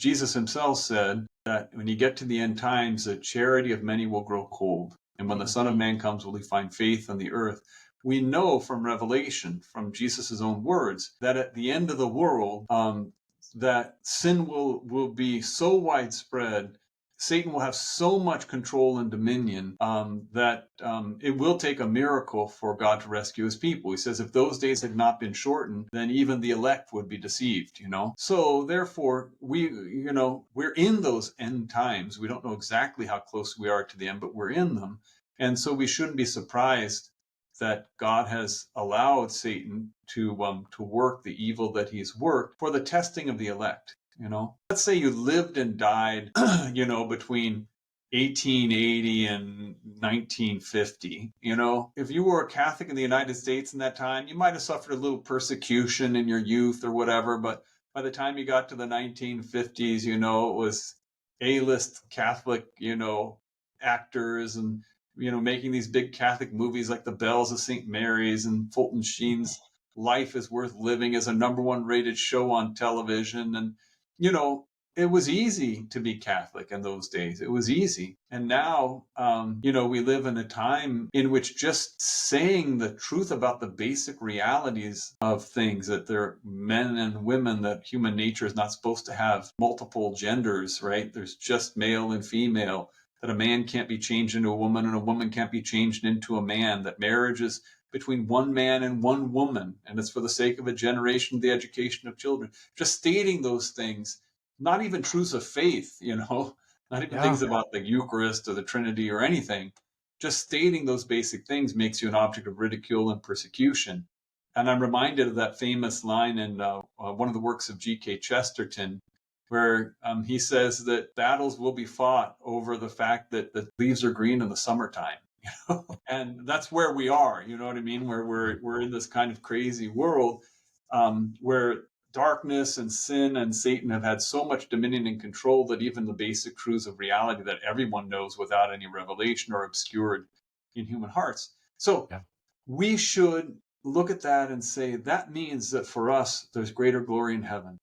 Jesus himself said that when you get to the end times, the charity of many will grow cold. And when the Son of Man comes, will he find faith on the earth? We know from Revelation, from Jesus' own words, that at the end of the world, that sin will be so widespread, Satan will have so much control and dominion that it will take a miracle for God to rescue his people. He says if those days had not been shortened, then even the elect would be deceived, So therefore, we're in those end times. We don't know exactly how close we are to the end, but we're in them. And so we shouldn't be surprised that God has allowed Satan to work the evil that he's worked for the testing of the elect. Let's say you lived and died, between 1880 and 1950. If you were a Catholic in the United States in that time, you might have suffered a little persecution in your youth or whatever, but by the time you got to the 1950s, it was A-list Catholic, actors and making these big Catholic movies like The Bells of St. Mary's, and Fulton Sheen's Life is Worth Living as a #1 rated show on television. And, it was easy to be Catholic in those days. It was easy. And now, we live in a time in which just saying the truth about the basic realities of things, that they're men and women, that human nature is not supposed to have multiple genders, right? There's just male and female, that a man can't be changed into a woman and a woman can't be changed into a man, that marriage is between one man and one woman, and it's for the sake of a generation, the education of children. Just stating those things, not even truths of faith, not even things about the Eucharist or the Trinity or anything. Just stating those basic things makes you an object of ridicule and persecution. And I'm reminded of that famous line in one of the works of G.K. Chesterton, where he says that battles will be fought over the fact that the leaves are green in the summertime. And that's where we are, you know what I mean? Where we're in this kind of crazy world where darkness and sin and Satan have had so much dominion and control that even the basic truths of reality that everyone knows without any revelation are obscured in human hearts. So we should look at that and say, that means that for us, there's greater glory in heaven.